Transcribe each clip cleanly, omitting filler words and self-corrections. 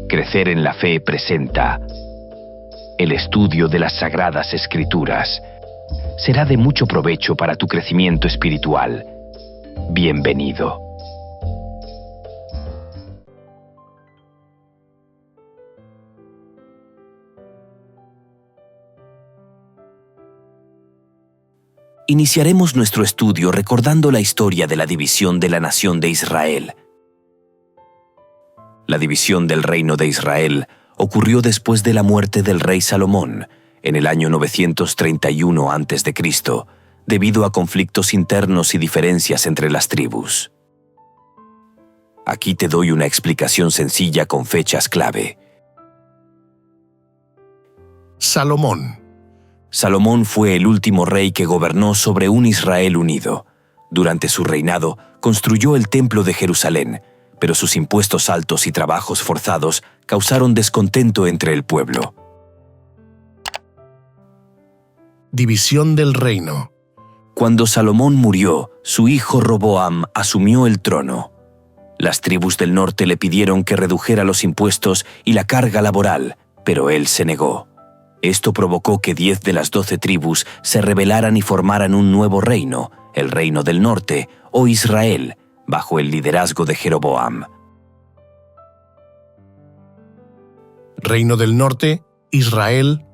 Crecer en la Fe presenta el estudio de las Sagradas Escrituras. Será de mucho provecho para tu crecimiento espiritual. Bienvenido. Iniciaremos nuestro estudio recordando la historia de la división de la nación de Israel. La división del reino de Israel ocurrió después de la muerte del rey Salomón, en el año 931 a.C., debido a conflictos internos y diferencias entre las tribus. Aquí te doy una explicación sencilla con fechas clave. Salomón. Salomón fue el último rey que gobernó sobre un Israel unido. Durante su reinado, construyó el Templo de Jerusalén, pero sus impuestos altos y trabajos forzados causaron descontento entre el pueblo. División del reino. Cuando Salomón murió, su hijo Roboam asumió el trono. Las tribus del norte le pidieron que redujera los impuestos y la carga laboral, pero él se negó. Esto provocó que 10 de las 12 tribus se rebelaran y formaran un nuevo reino, el Reino del Norte, o Israel, bajo el liderazgo de Jeroboam. Reino del Norte, Israel.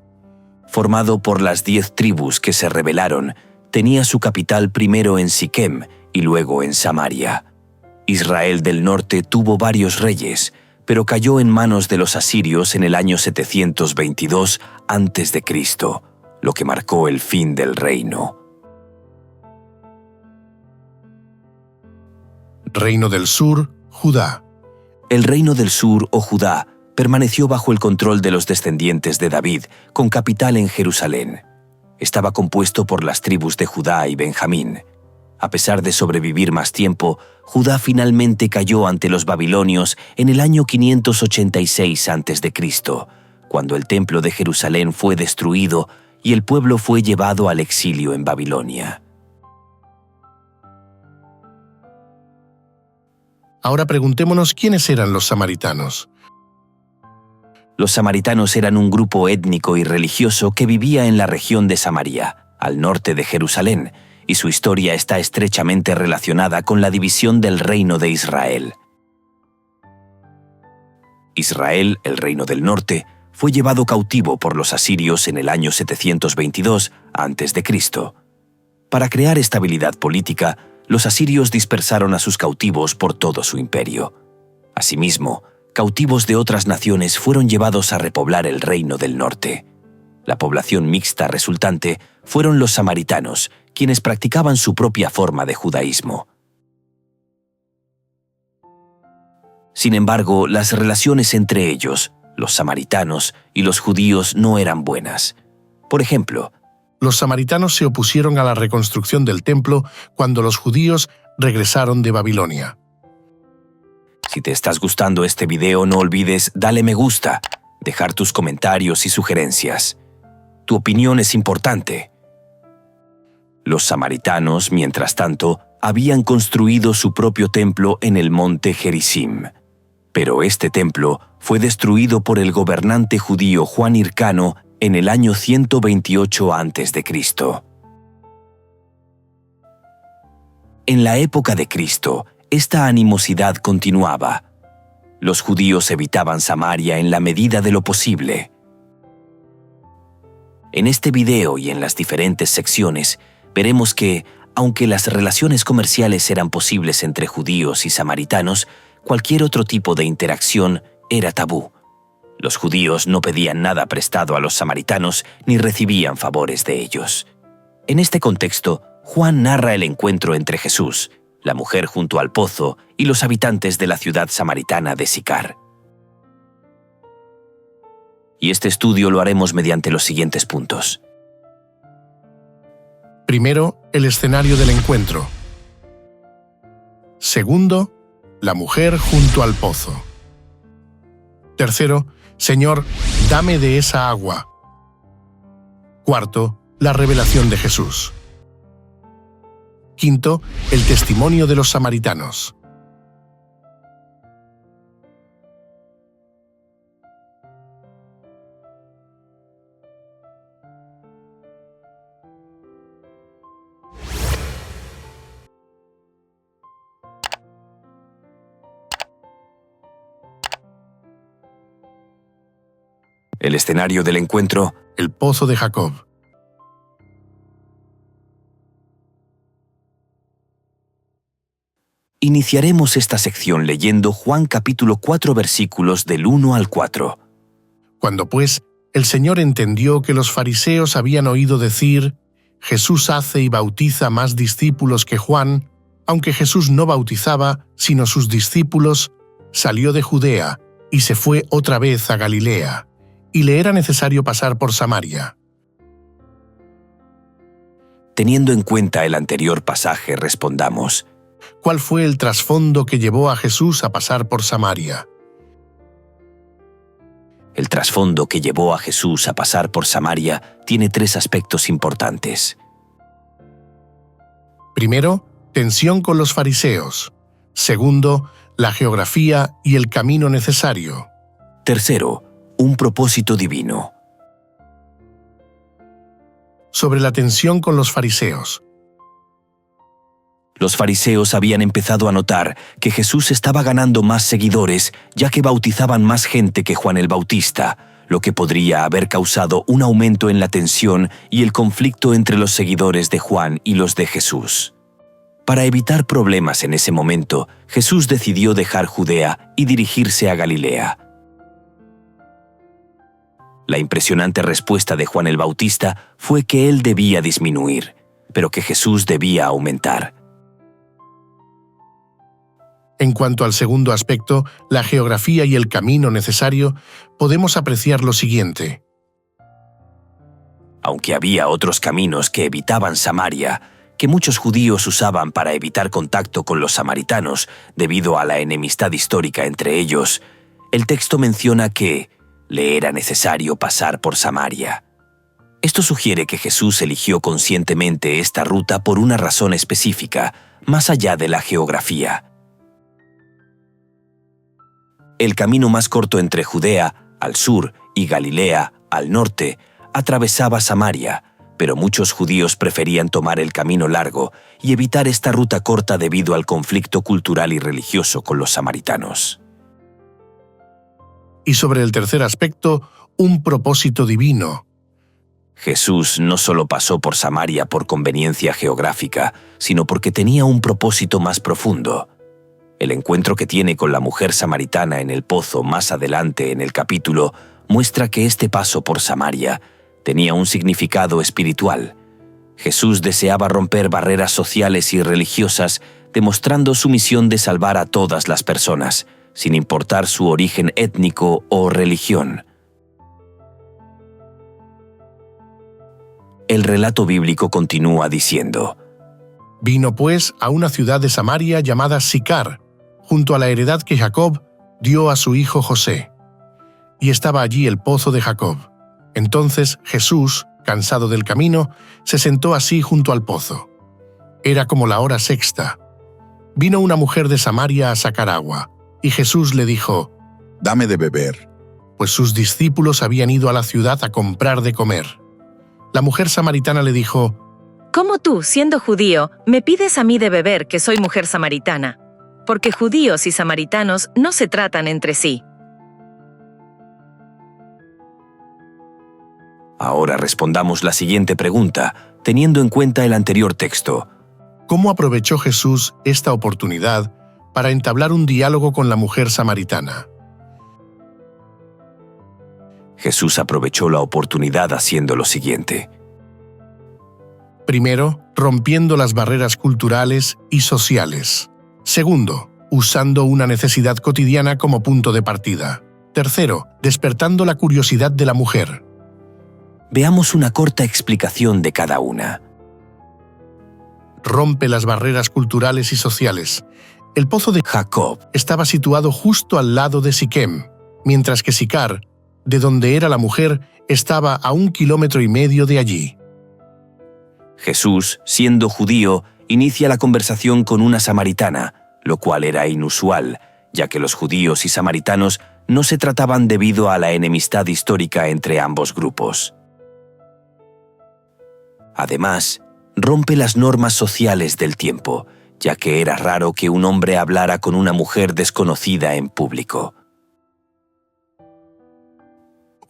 Formado por las 10 tribus que se rebelaron, tenía su capital primero en Siquem y luego en Samaria. Israel del Norte tuvo varios reyes, pero cayó en manos de los asirios en el año 722 a.C., lo que marcó el fin del reino. Reino del Sur, Judá. El reino del sur, o Judá, permaneció bajo el control de los descendientes de David, con capital en Jerusalén. Estaba compuesto por las tribus de Judá y Benjamín. A pesar de sobrevivir más tiempo, Judá finalmente cayó ante los babilonios en el año 586 a.C., cuando el templo de Jerusalén fue destruido y el pueblo fue llevado al exilio en Babilonia. Ahora preguntémonos quiénes eran los samaritanos. Los samaritanos eran un grupo étnico y religioso que vivía en la región de Samaria, al norte de Jerusalén, y su historia está estrechamente relacionada con la división del reino de Israel. Israel, el reino del norte, fue llevado cautivo por los asirios en el año 722 a.C. Para crear estabilidad política, los asirios dispersaron a sus cautivos por todo su imperio. Asimismo, cautivos de otras naciones fueron llevados a repoblar el reino del norte. La población mixta resultante fueron los samaritanos, quienes practicaban su propia forma de judaísmo. Sin embargo, las relaciones entre ellos, los samaritanos y los judíos, no eran buenas. Por ejemplo, los samaritanos se opusieron a la reconstrucción del templo cuando los judíos regresaron de Babilonia. Si te estás gustando este video, no olvides darle me gusta, dejar tus comentarios y sugerencias. Tu opinión es importante. Los samaritanos, mientras tanto, habían construido su propio templo en el monte Gerizim. Pero este templo fue destruido por el gobernante judío Juan Hircano en el año 128 a.C. En la época de Cristo, esta animosidad continuaba. Los judíos evitaban Samaria en la medida de lo posible. En este video y en las diferentes secciones, veremos que, aunque las relaciones comerciales eran posibles entre judíos y samaritanos, cualquier otro tipo de interacción era tabú. Los judíos no pedían nada prestado a los samaritanos ni recibían favores de ellos. En este contexto, Juan narra el encuentro entre Jesús, la mujer junto al pozo y los habitantes de la ciudad samaritana de Sicar. Y este estudio lo haremos mediante los siguientes puntos. Primero, el escenario del encuentro. Segundo, la mujer junto al pozo. Tercero, Señor, dame de esa agua. Cuarto, la revelación de Jesús. Quinto, el testimonio de los samaritanos. El escenario del encuentro, el pozo de Jacob. Iniciaremos esta sección leyendo Juan capítulo 4 versículos del 1 al 4. Cuando pues el Señor entendió que los fariseos habían oído decir: Jesús hace y bautiza más discípulos que Juan, aunque Jesús no bautizaba, sino sus discípulos, salió de Judea y se fue otra vez a Galilea, y le era necesario pasar por Samaria. Teniendo en cuenta el anterior pasaje, respondamos: ¿Cuál fue el trasfondo que llevó a Jesús a pasar por Samaria? El trasfondo que llevó a Jesús a pasar por Samaria tiene 3 aspectos importantes. Primero, tensión con los fariseos. Segundo, la geografía y el camino necesario. Tercero, un propósito divino. Sobre la tensión con los fariseos. Los fariseos habían empezado a notar que Jesús estaba ganando más seguidores, ya que bautizaban más gente que Juan el Bautista, lo que podría haber causado un aumento en la tensión y el conflicto entre los seguidores de Juan y los de Jesús. Para evitar problemas en ese momento, Jesús decidió dejar Judea y dirigirse a Galilea. La impresionante respuesta de Juan el Bautista fue que él debía disminuir, pero que Jesús debía aumentar. En cuanto al segundo aspecto, la geografía y el camino necesario, podemos apreciar lo siguiente. Aunque había otros caminos que evitaban Samaria, que muchos judíos usaban para evitar contacto con los samaritanos debido a la enemistad histórica entre ellos, el texto menciona que le era necesario pasar por Samaria. Esto sugiere que Jesús eligió conscientemente esta ruta por una razón específica, más allá de la geografía. El camino más corto entre Judea, al sur, y Galilea, al norte, atravesaba Samaria, pero muchos judíos preferían tomar el camino largo y evitar esta ruta corta debido al conflicto cultural y religioso con los samaritanos. Y sobre el tercer aspecto, un propósito divino. Jesús no solo pasó por Samaria por conveniencia geográfica, sino porque tenía un propósito más profundo. El encuentro que tiene con la mujer samaritana en el pozo más adelante en el capítulo muestra que este paso por Samaria tenía un significado espiritual. Jesús deseaba romper barreras sociales y religiosas, demostrando su misión de salvar a todas las personas, sin importar su origen étnico o religión. El relato bíblico continúa diciendo: Vino pues a una ciudad de Samaria llamada Sicar, junto a la heredad que Jacob dio a su hijo José. Y estaba allí el pozo de Jacob. Entonces Jesús, cansado del camino, se sentó así junto al pozo. Era como la hora sexta. Vino una mujer de Samaria a sacar agua, y Jesús le dijo: Dame de beber. Pues sus discípulos habían ido a la ciudad a comprar de comer. La mujer samaritana le dijo: ¿Cómo tú, siendo judío, me pides a mí de beber, que soy mujer samaritana? Porque judíos y samaritanos no se tratan entre sí. Ahora respondamos la siguiente pregunta, teniendo en cuenta el anterior texto. ¿Cómo aprovechó Jesús esta oportunidad para entablar un diálogo con la mujer samaritana? Jesús aprovechó la oportunidad haciendo lo siguiente. Primero, rompiendo las barreras culturales y sociales. Segundo, usando una necesidad cotidiana como punto de partida. Tercero, despertando la curiosidad de la mujer. Veamos una corta explicación de cada una. Rompe las barreras culturales y sociales. El pozo de Jacob estaba situado justo al lado de Siquem, mientras que Sicar, de donde era la mujer, estaba a 1,5 kilómetros de allí. Jesús, siendo judío, inicia la conversación con una samaritana, lo cual era inusual, ya que los judíos y samaritanos no se trataban debido a la enemistad histórica entre ambos grupos. Además, rompe las normas sociales del tiempo, ya que era raro que un hombre hablara con una mujer desconocida en público.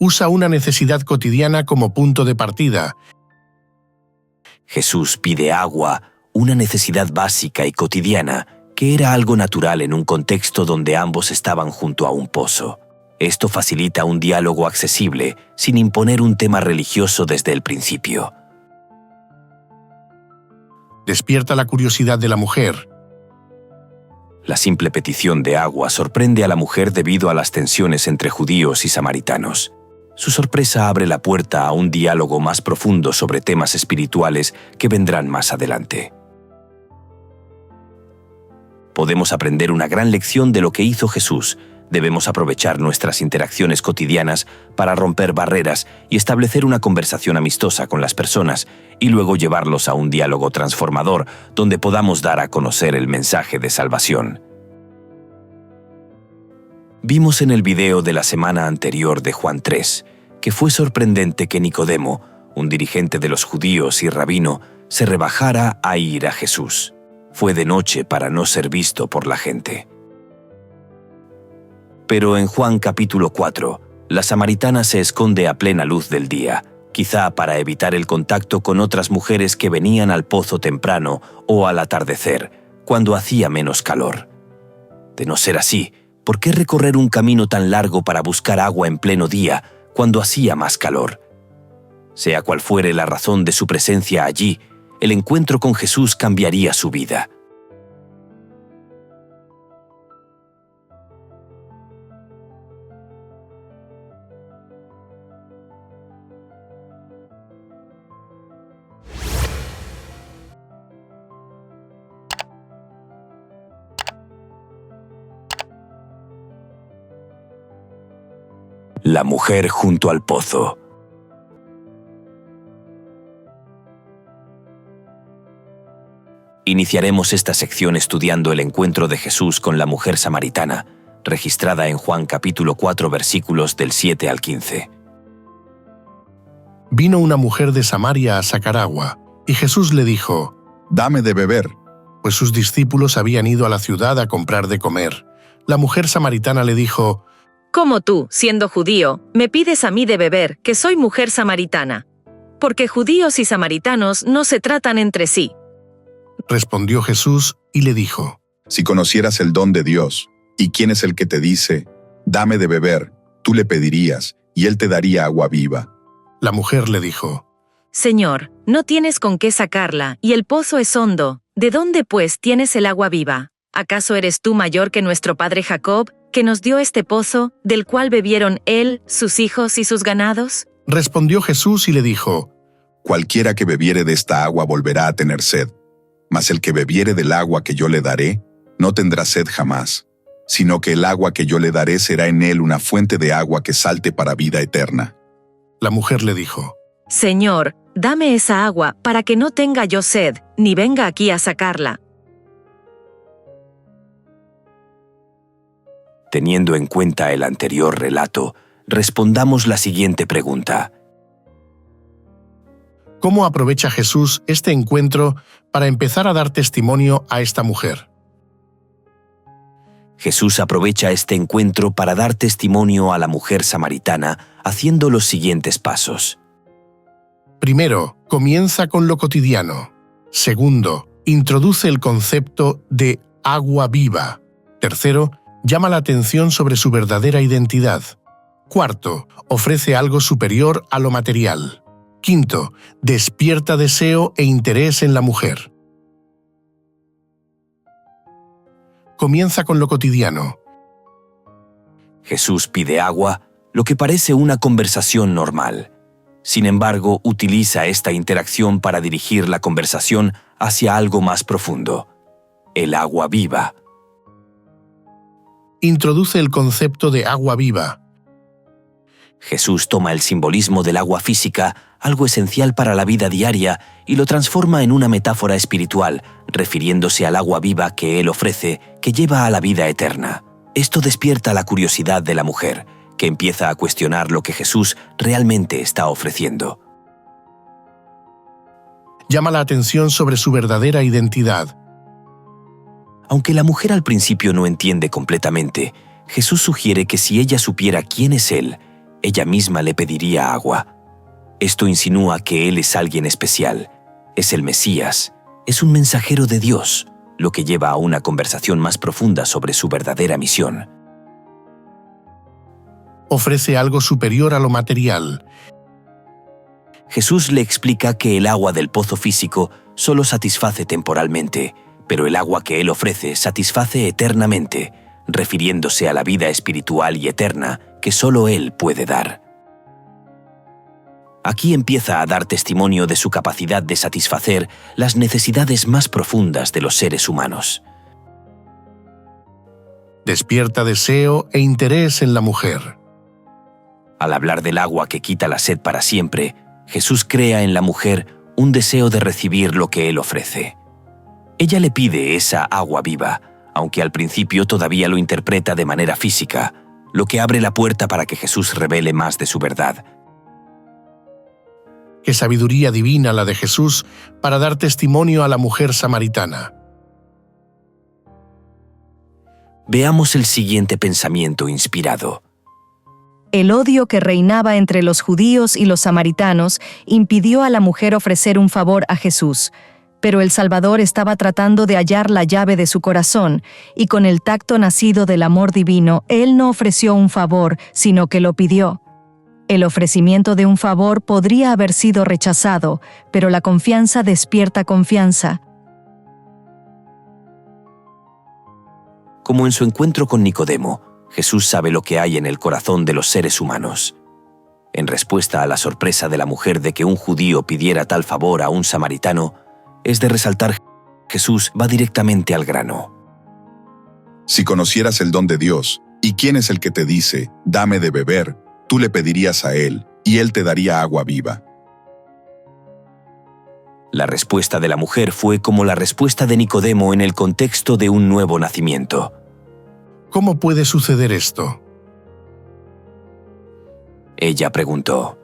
usa una necesidad cotidiana como punto de partida. Jesús pide agua, una necesidad básica y cotidiana, que era algo natural en un contexto donde ambos estaban junto a un pozo. Esto facilita un diálogo accesible, sin imponer un tema religioso desde el principio. Despierta la curiosidad de la mujer. La simple petición de agua sorprende a la mujer debido a las tensiones entre judíos y samaritanos. Su sorpresa abre la puerta a un diálogo más profundo sobre temas espirituales que vendrán más adelante. Podemos aprender una gran lección de lo que hizo Jesús. Debemos aprovechar nuestras interacciones cotidianas para romper barreras y establecer una conversación amistosa con las personas y luego llevarlos a un diálogo transformador donde podamos dar a conocer el mensaje de salvación. Vimos en el video de la semana anterior de Juan 3 que fue sorprendente que Nicodemo, un dirigente de los judíos y rabino, se rebajara a ir a Jesús. Fue de noche para no ser visto por la gente. Pero en Juan capítulo 4, la samaritana se esconde a plena luz del día, quizá para evitar el contacto con otras mujeres que venían al pozo temprano o al atardecer, cuando hacía menos calor. De no ser así, ¿por qué recorrer un camino tan largo para buscar agua en pleno día, cuando hacía más calor? Sea cual fuere la razón de su presencia allí, el encuentro con Jesús cambiaría su vida. La mujer junto al pozo. Iniciaremos esta sección estudiando el encuentro de Jesús con la mujer samaritana, registrada en Juan capítulo 4 versículos del 7 al 15. Vino una mujer de Samaria a sacar agua, y Jesús le dijo: «Dame de beber». Pues sus discípulos habían ido a la ciudad a comprar de comer. La mujer samaritana le dijo: ¿Cómo tú, siendo judío, me pides a mí de beber, que soy mujer samaritana? Porque judíos y samaritanos no se tratan entre sí. Respondió Jesús y le dijo: Si conocieras el don de Dios, y quién es el que te dice, «Dame de beber», tú le pedirías, y él te daría agua viva. La mujer le dijo: Señor, no tienes con qué sacarla, y el pozo es hondo. ¿De dónde, pues, tienes el agua viva? ¿Acaso eres tú mayor que nuestro padre Jacob, que nos dio este pozo, del cual bebieron él, sus hijos y sus ganados? Respondió Jesús y le dijo: Cualquiera que bebiere de esta agua volverá a tener sed, mas el que bebiere del agua que yo le daré, no tendrá sed jamás, sino que el agua que yo le daré será en él una fuente de agua que salte para vida eterna. La mujer le dijo: Señor, dame esa agua para que no tenga yo sed, ni venga aquí a sacarla. Teniendo en cuenta el anterior relato, respondamos la siguiente pregunta. ¿Cómo aprovecha Jesús este encuentro para empezar a dar testimonio a esta mujer? Jesús aprovecha este encuentro para dar testimonio a la mujer samaritana haciendo los siguientes pasos. Primero, comienza con lo cotidiano. Segundo, introduce el concepto de agua viva. Tercero, llama la atención sobre su verdadera identidad. Cuarto, ofrece algo superior a lo material. Quinto, despierta deseo e interés en la mujer. Comienza con lo cotidiano. Jesús pide agua, lo que parece una conversación normal. Sin embargo, utiliza esta interacción para dirigir la conversación hacia algo más profundo: el agua viva. Introduce el concepto de agua viva. Jesús toma el simbolismo del agua física, algo esencial para la vida diaria, y lo transforma en una metáfora espiritual, refiriéndose al agua viva que Él ofrece, que lleva a la vida eterna. Esto despierta la curiosidad de la mujer, que empieza a cuestionar lo que Jesús realmente está ofreciendo. Llama la atención sobre su verdadera identidad. Aunque la mujer al principio no entiende completamente, Jesús sugiere que si ella supiera quién es Él, ella misma le pediría agua. Esto insinúa que Él es alguien especial, es el Mesías, es un mensajero de Dios, lo que lleva a una conversación más profunda sobre su verdadera misión. Ofrece algo superior a lo material. Jesús le explica que el agua del pozo físico solo satisface temporalmente, pero el agua que Él ofrece satisface eternamente, refiriéndose a la vida espiritual y eterna que solo Él puede dar. Aquí empieza a dar testimonio de su capacidad de satisfacer las necesidades más profundas de los seres humanos. Despierta deseo e interés en la mujer. Al hablar del agua que quita la sed para siempre, Jesús crea en la mujer un deseo de recibir lo que Él ofrece. Ella le pide esa agua viva, aunque al principio todavía lo interpreta de manera física, lo que abre la puerta para que Jesús revele más de su verdad. Qué sabiduría divina la de Jesús para dar testimonio a la mujer samaritana. Veamos el siguiente pensamiento inspirado. El odio que reinaba entre los judíos y los samaritanos impidió a la mujer ofrecer un favor a Jesús, pero el Salvador estaba tratando de hallar la llave de su corazón, y con el tacto nacido del amor divino, Él no ofreció un favor, sino que lo pidió. El ofrecimiento de un favor podría haber sido rechazado, pero la confianza despierta confianza. Como en su encuentro con Nicodemo, Jesús sabe lo que hay en el corazón de los seres humanos. En respuesta a la sorpresa de la mujer de que un judío pidiera tal favor a un samaritano, es de resaltar, Jesús va directamente al grano. Si conocieras el don de Dios, y quién es el que te dice, dame de beber, tú le pedirías a Él, y Él te daría agua viva. La respuesta de la mujer fue como la respuesta de Nicodemo en el contexto de un nuevo nacimiento. ¿Cómo puede suceder esto? Ella preguntó,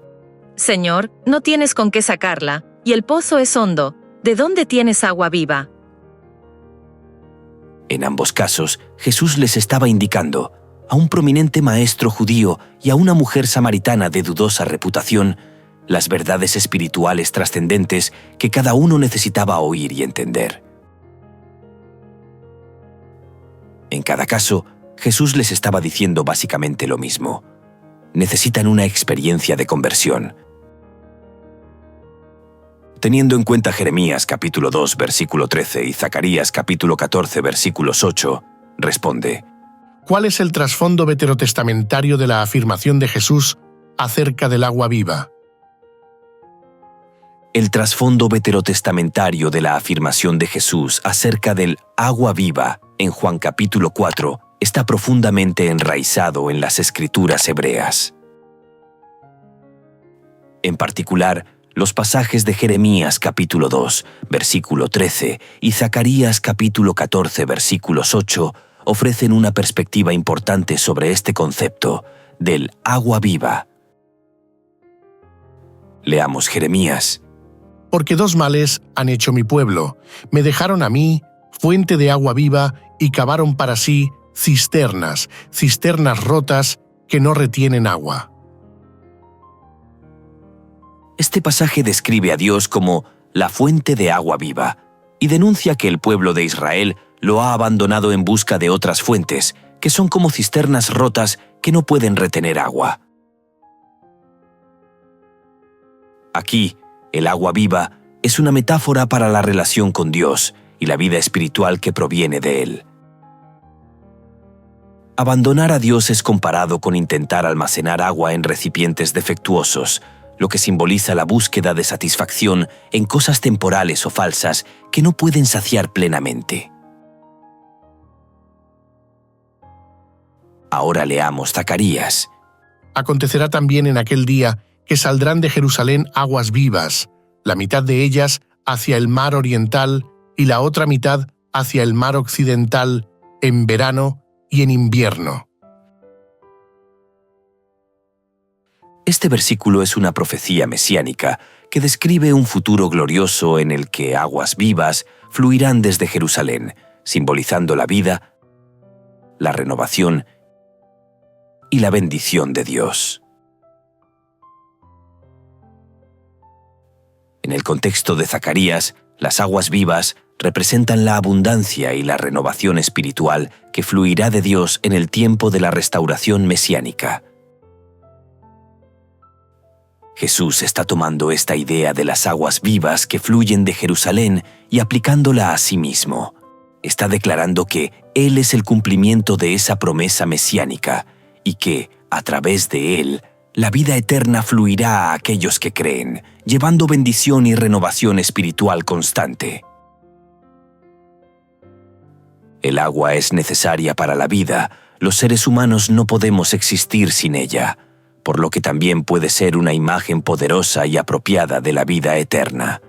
Señor, no tienes con qué sacarla, y el pozo es hondo. ¿De dónde tienes agua viva? En ambos casos, Jesús les estaba indicando a un prominente maestro judío y a una mujer samaritana de dudosa reputación las verdades espirituales trascendentes que cada uno necesitaba oír y entender. En cada caso, Jesús les estaba diciendo básicamente lo mismo. Necesitan una experiencia de conversión. Teniendo en cuenta Jeremías capítulo 2, versículo 13 y Zacarías capítulo 14, versículos 8, responde, ¿Cuál es el trasfondo veterotestamentario de la afirmación de Jesús acerca del agua viva? El trasfondo veterotestamentario de la afirmación de Jesús acerca del agua viva en Juan capítulo 4 está profundamente enraizado en las escrituras hebreas. En particular, los pasajes de Jeremías capítulo 2, versículo 13 y Zacarías capítulo 14, versículos 8 ofrecen una perspectiva importante sobre este concepto del agua viva. Leamos Jeremías. Porque dos males han hecho mi pueblo. Me dejaron a mí, fuente de agua viva, y cavaron para sí cisternas rotas que no retienen agua. Este pasaje describe a Dios como la fuente de agua viva y denuncia que el pueblo de Israel lo ha abandonado en busca de otras fuentes, que son como cisternas rotas que no pueden retener agua. Aquí, el agua viva es una metáfora para la relación con Dios y la vida espiritual que proviene de Él. Abandonar a Dios es comparado con intentar almacenar agua en recipientes defectuosos, lo que simboliza la búsqueda de satisfacción en cosas temporales o falsas que no pueden saciar plenamente. Ahora leamos Zacarías. Acontecerá también en aquel día que saldrán de Jerusalén aguas vivas, la mitad de ellas hacia el mar oriental y la otra mitad hacia el mar occidental, en verano y en invierno. Este versículo es una profecía mesiánica que describe un futuro glorioso en el que aguas vivas fluirán desde Jerusalén, simbolizando la vida, la renovación y la bendición de Dios. En el contexto de Zacarías, las aguas vivas representan la abundancia y la renovación espiritual que fluirá de Dios en el tiempo de la restauración mesiánica. Jesús está tomando esta idea de las aguas vivas que fluyen de Jerusalén y aplicándola a sí mismo. Está declarando que Él es el cumplimiento de esa promesa mesiánica y que, a través de Él, la vida eterna fluirá a aquellos que creen, llevando bendición y renovación espiritual constante. El agua es necesaria para la vida. Los seres humanos no podemos existir sin ella, por lo que también puede ser una imagen poderosa y apropiada de la vida eterna.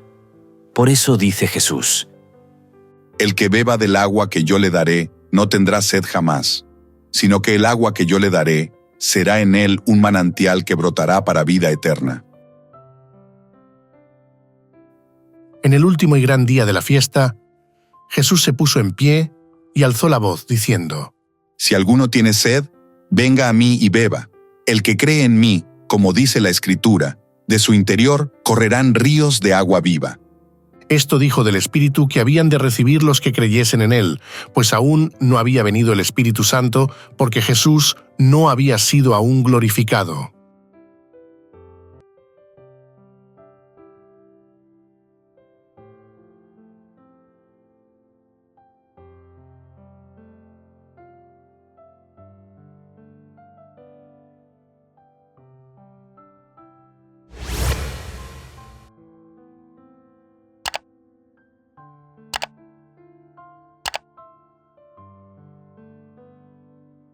Por eso dice Jesús: El que beba del agua que yo le daré no tendrá sed jamás, sino que el agua que yo le daré será en él un manantial que brotará para vida eterna. En el último y gran día de la fiesta, Jesús se puso en pie y alzó la voz, diciendo: Si alguno tiene sed, venga a mí y beba. El que cree en mí, como dice la Escritura, de su interior correrán ríos de agua viva. Esto dijo del Espíritu que habían de recibir los que creyesen en Él, pues aún no había venido el Espíritu Santo, porque Jesús no había sido aún glorificado.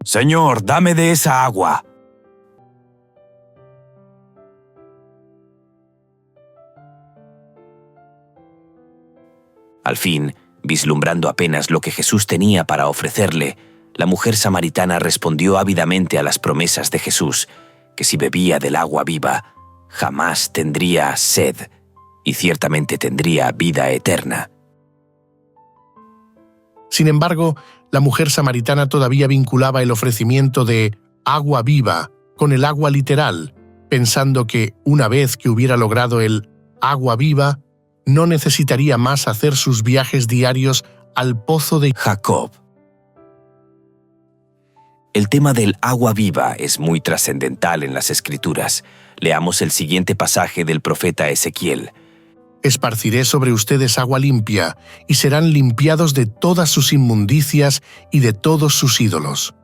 «Señor, dame de esa agua». Al fin, vislumbrando apenas lo que Jesús tenía para ofrecerle, la mujer samaritana respondió ávidamente a las promesas de Jesús, que si bebía del agua viva, jamás tendría sed, y ciertamente tendría vida eterna. Sin embargo, la mujer samaritana todavía vinculaba el ofrecimiento de agua viva con el agua literal, pensando que, una vez que hubiera logrado el agua viva, no necesitaría más hacer sus viajes diarios al pozo de Jacob. El tema del agua viva es muy trascendental en las Escrituras. Leamos el siguiente pasaje del profeta Ezequiel. Esparciré sobre ustedes agua limpia, y serán limpiados de todas sus inmundicias y de todos sus ídolos.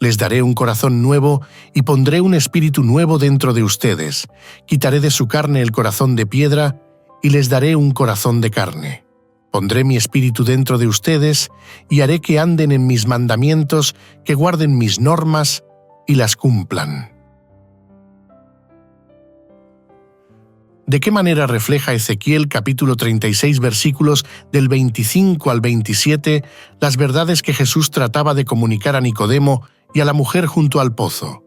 Les daré un corazón nuevo y pondré un espíritu nuevo dentro de ustedes. Quitaré de su carne el corazón de piedra y les daré un corazón de carne. Pondré mi espíritu dentro de ustedes y haré que anden en mis mandamientos, que guarden mis normas y las cumplan. ¿De qué manera refleja Ezequiel capítulo 36 versículos del 25 al 27 las verdades que Jesús trataba de comunicar a Nicodemo y a la mujer junto al pozo?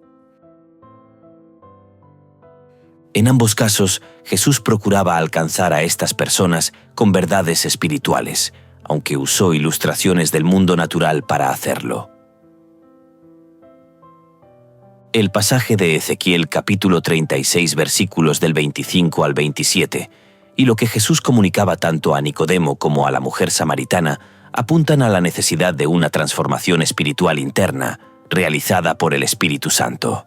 En ambos casos, Jesús procuraba alcanzar a estas personas con verdades espirituales, aunque usó ilustraciones del mundo natural para hacerlo. El pasaje de Ezequiel capítulo 36 versículos del 25 al 27 y lo que Jesús comunicaba tanto a Nicodemo como a la mujer samaritana apuntan a la necesidad de una transformación espiritual interna realizada por el Espíritu Santo.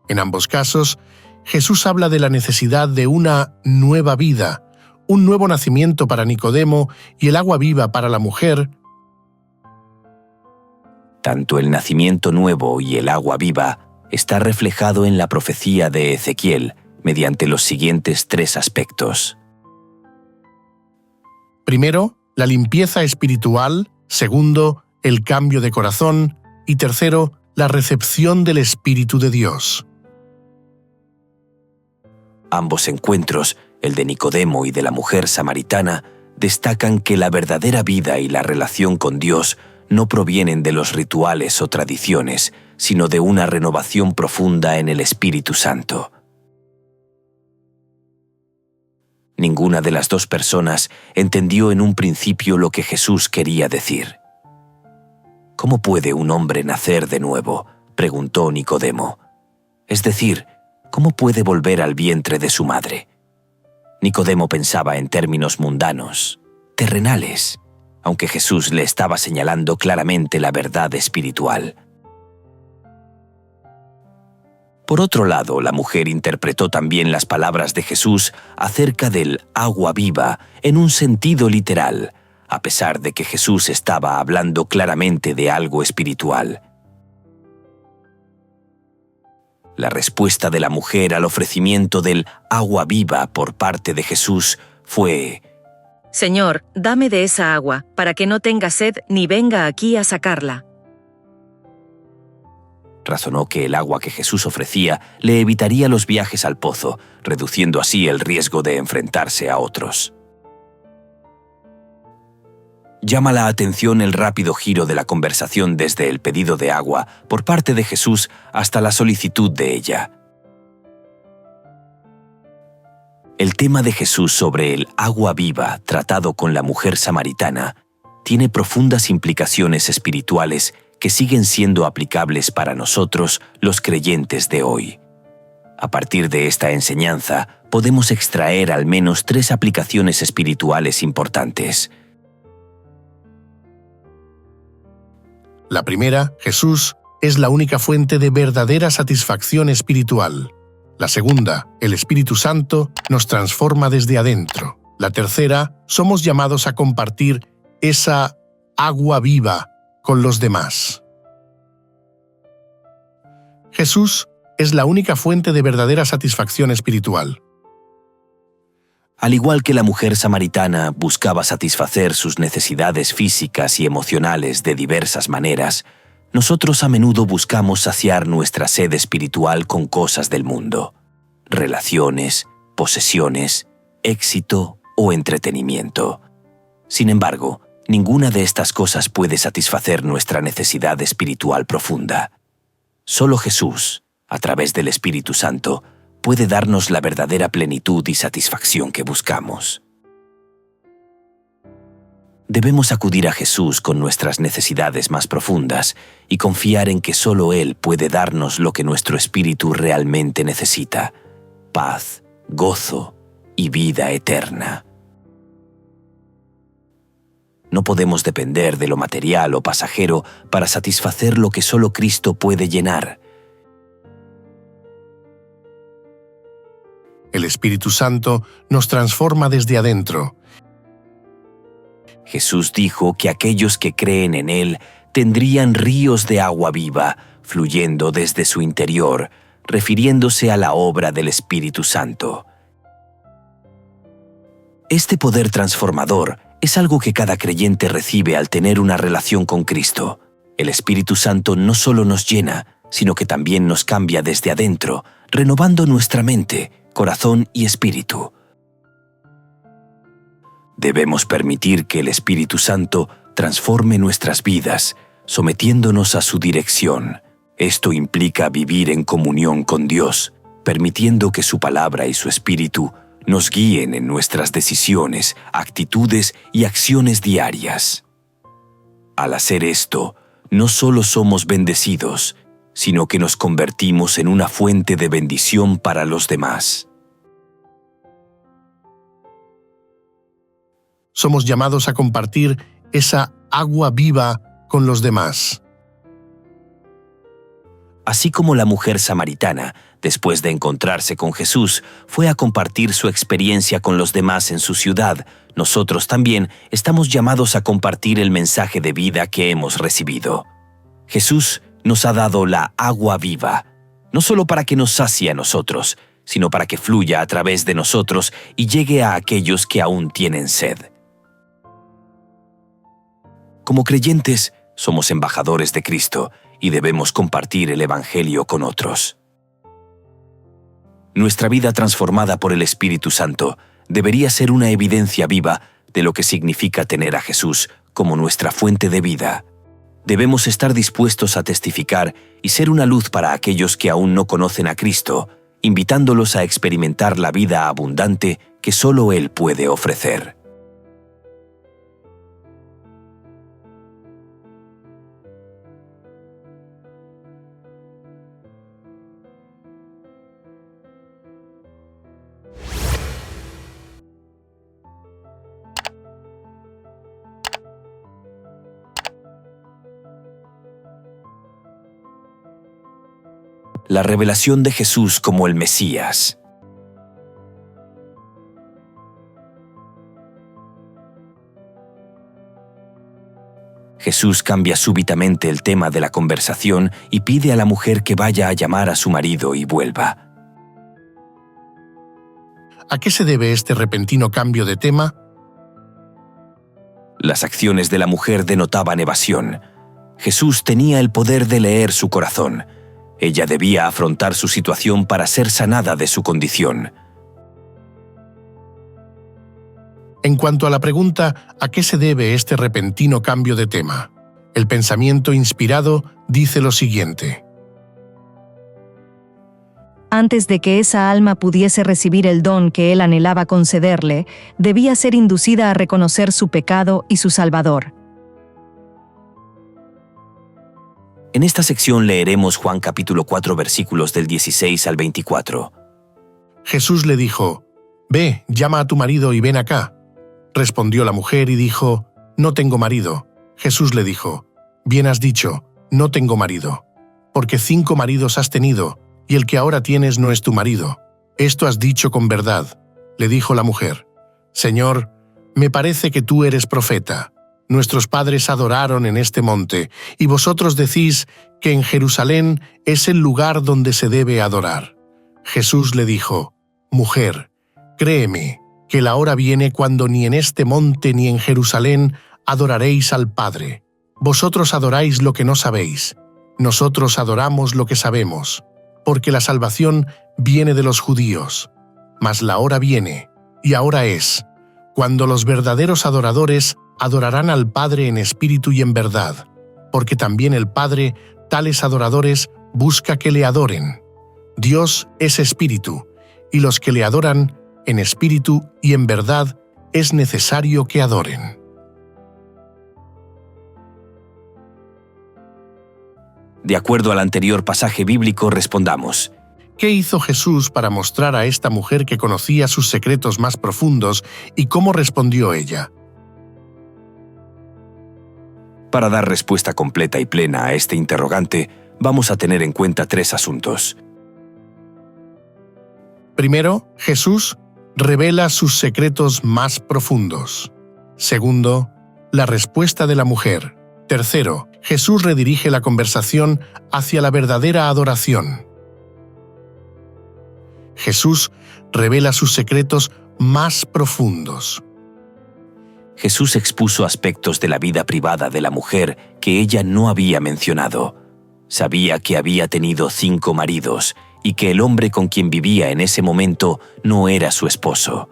En ambos casos, Jesús habla de la necesidad de una nueva vida, un nuevo nacimiento para Nicodemo y el agua viva para la mujer. Tanto el nacimiento nuevo y el agua viva está reflejado en la profecía de Ezequiel mediante los siguientes tres aspectos. Primero, la limpieza espiritual. Segundo, el cambio de corazón. Y tercero, la recepción del Espíritu de Dios. Ambos encuentros, el de Nicodemo y de la mujer samaritana, destacan que la verdadera vida y la relación con Dios no provienen de los rituales o tradiciones, sino de una renovación profunda en el Espíritu Santo. Ninguna de las dos personas entendió en un principio lo que Jesús quería decir. ¿Cómo puede un hombre nacer de nuevo?, preguntó Nicodemo. Es decir, ¿cómo puede volver al vientre de su madre? Nicodemo pensaba en términos mundanos, terrenales, aunque Jesús le estaba señalando claramente la verdad espiritual. Por otro lado, la mujer interpretó también las palabras de Jesús acerca del agua viva en un sentido literal, a pesar de que Jesús estaba hablando claramente de algo espiritual. La respuesta de la mujer al ofrecimiento del agua viva por parte de Jesús fue: Señor, dame de esa agua, para que no tenga sed ni venga aquí a sacarla. Razonó que el agua que Jesús ofrecía le evitaría los viajes al pozo, reduciendo así el riesgo de enfrentarse a otros. Llama la atención el rápido giro de la conversación desde el pedido de agua por parte de Jesús hasta la solicitud de ella. El tema de Jesús sobre el agua viva tratado con la mujer samaritana tiene profundas implicaciones espirituales que siguen siendo aplicables para nosotros, los creyentes de hoy. A partir de esta enseñanza, podemos extraer al menos 3 aplicaciones espirituales importantes. La primera, Jesús es la única fuente de verdadera satisfacción espiritual. La segunda, el Espíritu Santo nos transforma desde adentro. La tercera, somos llamados a compartir esa agua viva con los demás. Jesús es la única fuente de verdadera satisfacción espiritual. Al igual que la mujer samaritana buscaba satisfacer sus necesidades físicas y emocionales de diversas maneras, nosotros a menudo buscamos saciar nuestra sed espiritual con cosas del mundo: relaciones, posesiones, éxito o entretenimiento. Sin embargo, ninguna de estas cosas puede satisfacer nuestra necesidad espiritual profunda. Solo Jesús, a través del Espíritu Santo, puede darnos la verdadera plenitud y satisfacción que buscamos. Debemos acudir a Jesús con nuestras necesidades más profundas y confiar en que solo Él puede darnos lo que nuestro espíritu realmente necesita: paz, gozo y vida eterna. No podemos depender de lo material o pasajero para satisfacer lo que solo Cristo puede llenar. El Espíritu Santo nos transforma desde adentro. Jesús dijo que aquellos que creen en Él tendrían ríos de agua viva fluyendo desde su interior, refiriéndose a la obra del Espíritu Santo. Este poder transformador es algo que cada creyente recibe al tener una relación con Cristo. El Espíritu Santo no solo nos llena, sino que también nos cambia desde adentro, renovando nuestra mente, corazón y espíritu. Debemos permitir que el Espíritu Santo transforme nuestras vidas, sometiéndonos a su dirección. Esto implica vivir en comunión con Dios, permitiendo que su palabra y su Espíritu nos guíen en nuestras decisiones, actitudes y acciones diarias. Al hacer esto, no solo somos bendecidos, sino que nos convertimos en una fuente de bendición para los demás. Somos llamados a compartir esa agua viva con los demás. Así como la mujer samaritana, después de encontrarse con Jesús, fue a compartir su experiencia con los demás en su ciudad, nosotros también estamos llamados a compartir el mensaje de vida que hemos recibido. Jesús nos ha dado la agua viva, no solo para que nos sacie a nosotros, sino para que fluya a través de nosotros y llegue a aquellos que aún tienen sed. Como creyentes, somos embajadores de Cristo y debemos compartir el Evangelio con otros. Nuestra vida transformada por el Espíritu Santo debería ser una evidencia viva de lo que significa tener a Jesús como nuestra fuente de vida. Debemos estar dispuestos a testificar y ser una luz para aquellos que aún no conocen a Cristo, invitándolos a experimentar la vida abundante que solo Él puede ofrecer. la revelación de Jesús como el Mesías. Jesús cambia súbitamente el tema de la conversación y pide a la mujer que vaya a llamar a su marido y vuelva. ¿A qué se debe este repentino cambio de tema? Las acciones de la mujer denotaban evasión. Jesús tenía el poder de leer su corazón. Ella debía afrontar su situación para ser sanada de su condición. En cuanto a la pregunta ¿a qué se debe este repentino cambio de tema? El pensamiento inspirado dice lo siguiente. Antes de que esa alma pudiese recibir el don que él anhelaba concederle, debía ser inducida a reconocer su pecado y su Salvador. En esta sección leeremos Juan capítulo 4 versículos del 16 al 24. Jesús le dijo, «Ve, llama a tu marido y ven acá». Respondió la mujer y dijo, «No tengo marido». Jesús le dijo, «Bien has dicho, no tengo marido, porque 5 maridos has tenido, y el que ahora tienes no es tu marido. Esto has dicho con verdad». Le dijo la mujer, «Señor, me parece que tú eres profeta. Nuestros padres adoraron en este monte, y vosotros decís que en Jerusalén es el lugar donde se debe adorar». Jesús le dijo, «Mujer, créeme, que la hora viene cuando ni en este monte ni en Jerusalén adoraréis al Padre. Vosotros adoráis lo que no sabéis, nosotros adoramos lo que sabemos, porque la salvación viene de los judíos. Mas la hora viene, y ahora es, cuando los verdaderos adoradores adorarán al Padre en espíritu y en verdad, porque también el Padre, tales adoradores, busca que le adoren. Dios es espíritu, y los que le adoran, en espíritu y en verdad, es necesario que adoren. De acuerdo al anterior pasaje bíblico, respondamos: ¿Qué hizo Jesús para mostrar a esta mujer que conocía sus secretos más profundos y cómo respondió ella? Para dar respuesta completa y plena a este interrogante, vamos a tener en cuenta 3 asuntos. Primero, Jesús revela sus secretos más profundos. Segundo, la respuesta de la mujer. Tercero, Jesús redirige la conversación hacia la verdadera adoración. Jesús revela sus secretos más profundos. Jesús expuso aspectos de la vida privada de la mujer que ella no había mencionado. Sabía que había tenido 5 maridos y que el hombre con quien vivía en ese momento no era su esposo.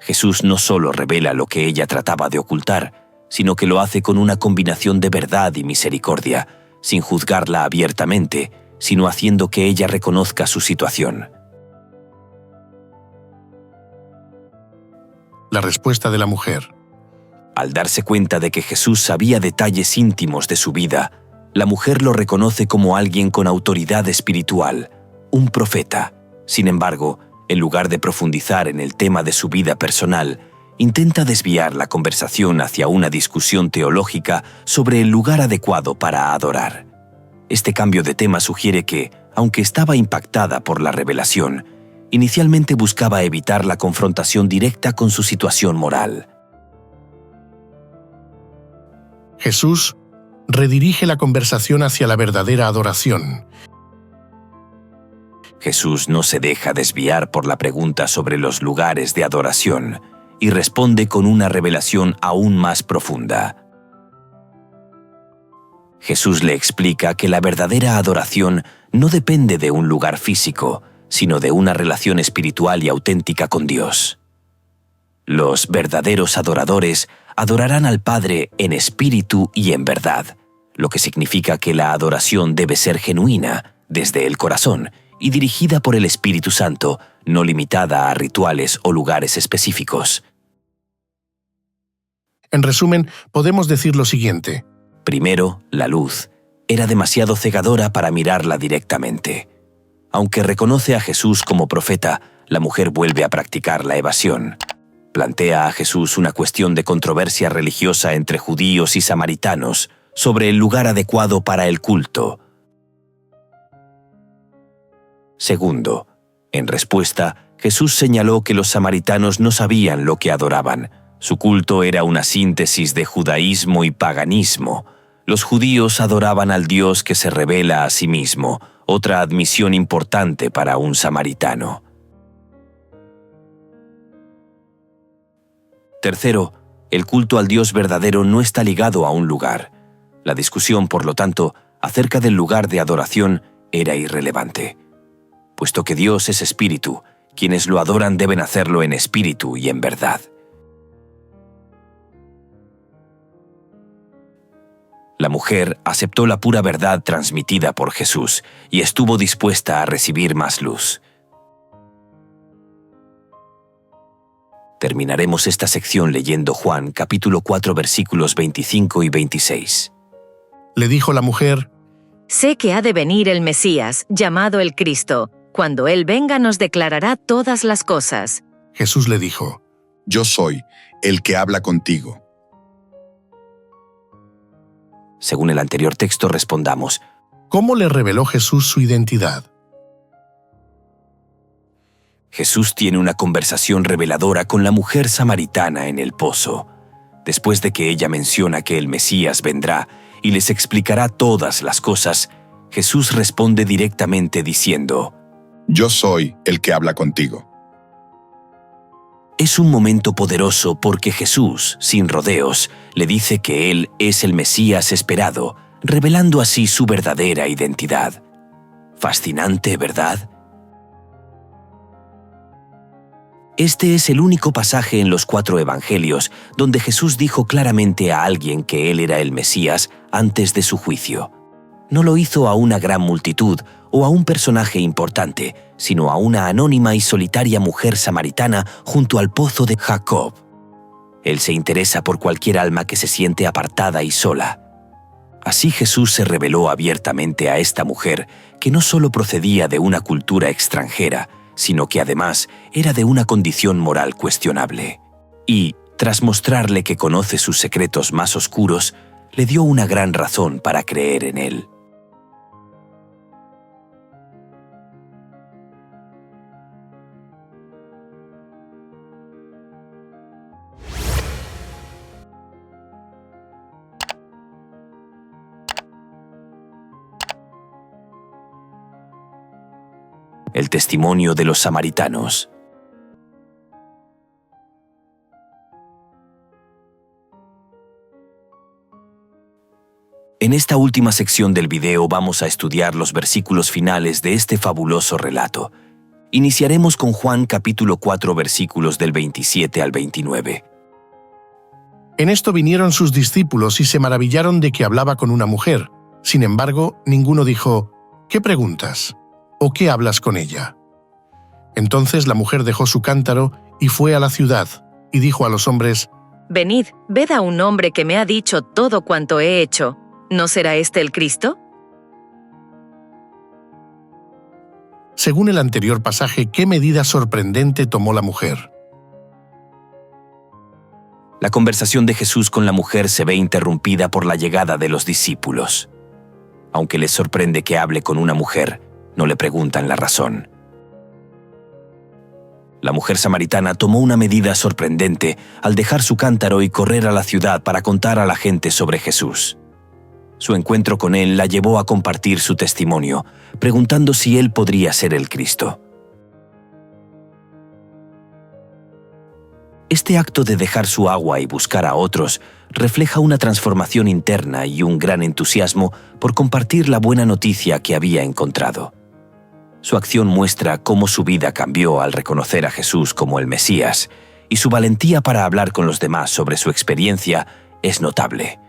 Jesús no solo revela lo que ella trataba de ocultar, sino que lo hace con una combinación de verdad y misericordia, sin juzgarla abiertamente, sino haciendo que ella reconozca su situación. La respuesta de la mujer. Al darse cuenta de que Jesús sabía detalles íntimos de su vida, la mujer lo reconoce como alguien con autoridad espiritual, un profeta. Sin embargo, en lugar de profundizar en el tema de su vida personal, intenta desviar la conversación hacia una discusión teológica sobre el lugar adecuado para adorar. Este cambio de tema sugiere que, aunque estaba impactada por la revelación, inicialmente buscaba evitar la confrontación directa con su situación moral. Jesús redirige la conversación hacia la verdadera adoración. Jesús no se deja desviar por la pregunta sobre los lugares de adoración y responde con una revelación aún más profunda. Jesús le explica que la verdadera adoración no depende de un lugar físico, sino de una relación espiritual y auténtica con Dios. Los verdaderos adoradores adorarán al Padre en espíritu y en verdad, lo que significa que la adoración debe ser genuina, desde el corazón, y dirigida por el Espíritu Santo, no limitada a rituales o lugares específicos. En resumen, podemos decir lo siguiente. Primero, la luz era demasiado cegadora para mirarla directamente. Aunque reconoce a Jesús como profeta, la mujer vuelve a practicar la evasión. Plantea a Jesús una cuestión de controversia religiosa entre judíos y samaritanos sobre el lugar adecuado para el culto. Segundo, en respuesta, Jesús señaló que los samaritanos no sabían lo que adoraban. Su culto era una síntesis de judaísmo y paganismo. Los judíos adoraban al Dios que se revela a sí mismo, otra admisión importante para un samaritano. Tercero, el culto al Dios verdadero no está ligado a un lugar. La discusión, por lo tanto, acerca del lugar de adoración era irrelevante. Puesto que Dios es espíritu, quienes lo adoran deben hacerlo en espíritu y en verdad. La mujer aceptó la pura verdad transmitida por Jesús y estuvo dispuesta a recibir más luz. Terminaremos esta sección leyendo Juan capítulo 4 versículos 25 y 26. Le dijo la mujer: Sé que ha de venir el Mesías, llamado el Cristo. Cuando Él venga nos declarará todas las cosas. Jesús le dijo: Yo soy el que habla contigo. Según el anterior texto respondamos: ¿Cómo le reveló Jesús su identidad? Jesús tiene una conversación reveladora con la mujer samaritana en el pozo. Después de que ella menciona que el Mesías vendrá y les explicará todas las cosas, Jesús responde directamente diciendo: Yo soy el que habla contigo. Es un momento poderoso porque Jesús, sin rodeos, le dice que Él es el Mesías esperado, revelando así su verdadera identidad. Fascinante, ¿verdad? Este es el único pasaje en los 4 evangelios donde Jesús dijo claramente a alguien que Él era el Mesías antes de su juicio. No lo hizo a una gran multitud o a un personaje importante, sino a una anónima y solitaria mujer samaritana junto al pozo de Jacob. Él se interesa por cualquier alma que se siente apartada y sola. Así Jesús se reveló abiertamente a esta mujer, que no solo procedía de una cultura extranjera, sino que además era de una condición moral cuestionable. Y, tras mostrarle que conoce sus secretos más oscuros, le dio una gran razón para creer en él. El testimonio de los samaritanos. En esta última sección del video vamos a estudiar los versículos finales de este fabuloso relato. Iniciaremos con Juan capítulo 4 versículos del 27 al 29. En esto vinieron sus discípulos y se maravillaron de que hablaba con una mujer. Sin embargo, ninguno dijo: ¿Qué preguntas? ¿O qué hablas con ella? Entonces la mujer dejó su cántaro y fue a la ciudad, y dijo a los hombres: Venid, ved a un hombre que me ha dicho todo cuanto he hecho. ¿No será este el Cristo? Según el anterior pasaje, ¿qué medida sorprendente tomó la mujer? La conversación de Jesús con la mujer se ve interrumpida por la llegada de los discípulos. Aunque les sorprende que hable con una mujer, no le preguntan la razón. La mujer samaritana tomó una medida sorprendente al dejar su cántaro y correr a la ciudad para contar a la gente sobre Jesús. Su encuentro con él la llevó a compartir su testimonio, preguntando si él podría ser el Cristo. Este acto de dejar su agua y buscar a otros refleja una transformación interna y un gran entusiasmo por compartir la buena noticia que había encontrado. Su acción muestra cómo su vida cambió al reconocer a Jesús como el Mesías, y su valentía para hablar con los demás sobre su experiencia es notable.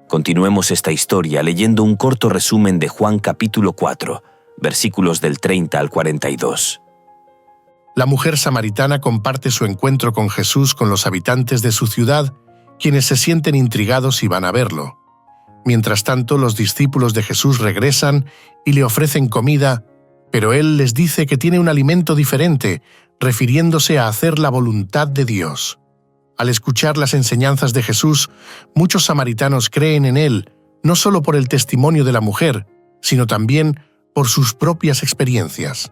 Continuemos esta historia leyendo un corto resumen de Juan capítulo 4, versículos del 30 al 42. La mujer samaritana comparte su encuentro con Jesús con los habitantes de su ciudad, quienes se sienten intrigados y van a verlo. Mientras tanto, los discípulos de Jesús regresan y le ofrecen comida, pero él les dice que tiene un alimento diferente, refiriéndose a hacer la voluntad de Dios. Al escuchar las enseñanzas de Jesús, muchos samaritanos creen en él, no solo por el testimonio de la mujer, sino también por sus propias experiencias.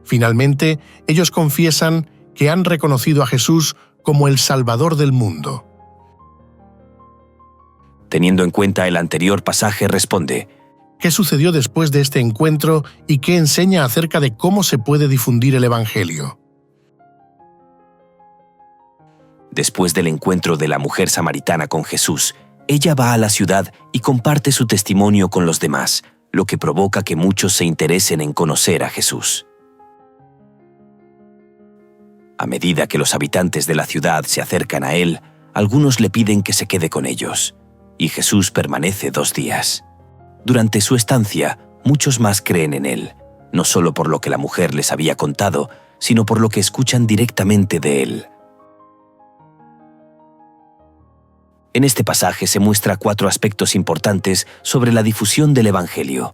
Finalmente, ellos confiesan que han reconocido a Jesús como el Salvador del mundo. Teniendo en cuenta el anterior pasaje, responde: ¿Qué sucedió después de este encuentro y qué enseña acerca de cómo se puede difundir el Evangelio? Después del encuentro de la mujer samaritana con Jesús, ella va a la ciudad y comparte su testimonio con los demás, lo que provoca que muchos se interesen en conocer a Jesús. A medida que los habitantes de la ciudad se acercan a él, algunos le piden que se quede con ellos, y Jesús permanece 2 días. Durante su estancia, muchos más creen en él, no solo por lo que la mujer les había contado, sino por lo que escuchan directamente de él. En este pasaje se muestra 4 aspectos importantes sobre la difusión del Evangelio.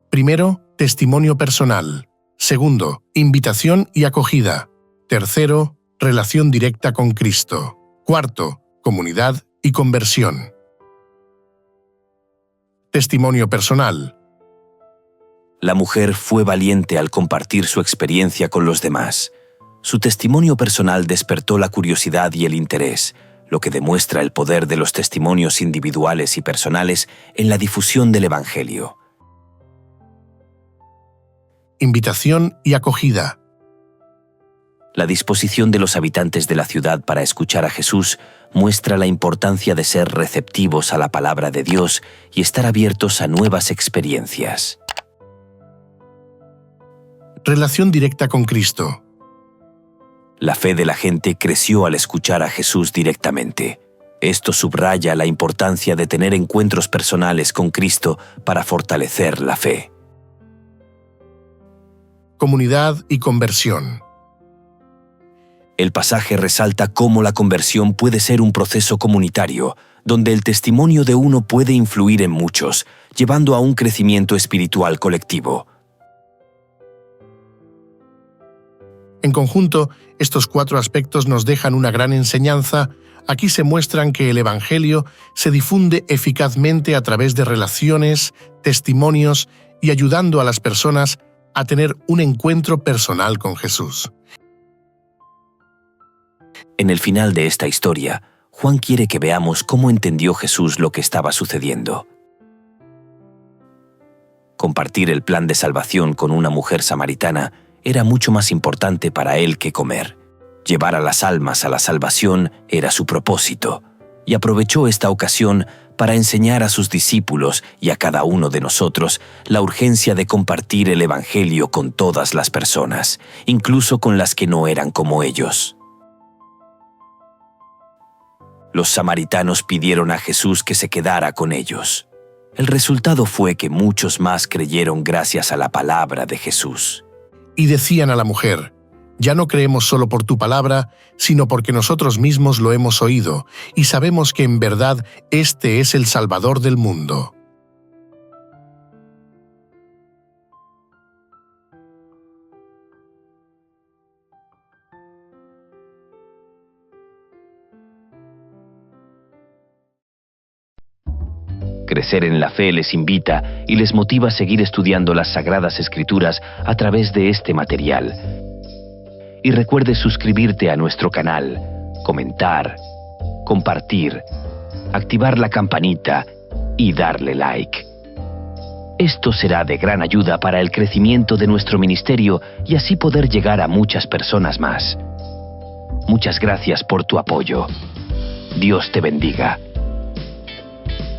Primero, testimonio personal. Segundo, invitación y acogida. Tercero, relación directa con Cristo. Cuarto, comunidad y conversión. Testimonio personal. La mujer fue valiente al compartir su experiencia con los demás. Su testimonio personal despertó la curiosidad y el interés, lo que demuestra el poder de los testimonios individuales y personales en la difusión del Evangelio. Invitación y acogida. La disposición de los habitantes de la ciudad para escuchar a Jesús muestra la importancia de ser receptivos a la palabra de Dios y estar abiertos a nuevas experiencias. Relación directa con Cristo. La fe de la gente creció al escuchar a Jesús directamente. Esto subraya la importancia de tener encuentros personales con Cristo para fortalecer la fe. Comunidad y conversión. El pasaje resalta cómo la conversión puede ser un proceso comunitario, donde el testimonio de uno puede influir en muchos, llevando a un crecimiento espiritual colectivo. En conjunto, estos 4 aspectos nos dejan una gran enseñanza. Aquí se muestran que el Evangelio se difunde eficazmente a través de relaciones, testimonios y ayudando a las personas a tener un encuentro personal con Jesús. En el final de esta historia, Juan quiere que veamos cómo entendió Jesús lo que estaba sucediendo. Compartir el plan de salvación con una mujer samaritana era mucho más importante para él que comer. Llevar a las almas a la salvación era su propósito, y aprovechó esta ocasión para enseñar a sus discípulos y a cada uno de nosotros la urgencia de compartir el Evangelio con todas las personas, incluso con las que no eran como ellos. Los samaritanos pidieron a Jesús que se quedara con ellos. El resultado fue que muchos más creyeron gracias a la palabra de Jesús. Y decían a la mujer: ya no creemos solo por tu palabra, sino porque nosotros mismos lo hemos oído, y sabemos que en verdad este es el Salvador del mundo. Crecer en la fe les invita y les motiva a seguir estudiando las Sagradas Escrituras a través de este material. Y recuerde suscribirte a nuestro canal, comentar, compartir, activar la campanita y darle like. Esto será de gran ayuda para el crecimiento de nuestro ministerio y así poder llegar a muchas personas más. Muchas gracias por tu apoyo. Dios te bendiga.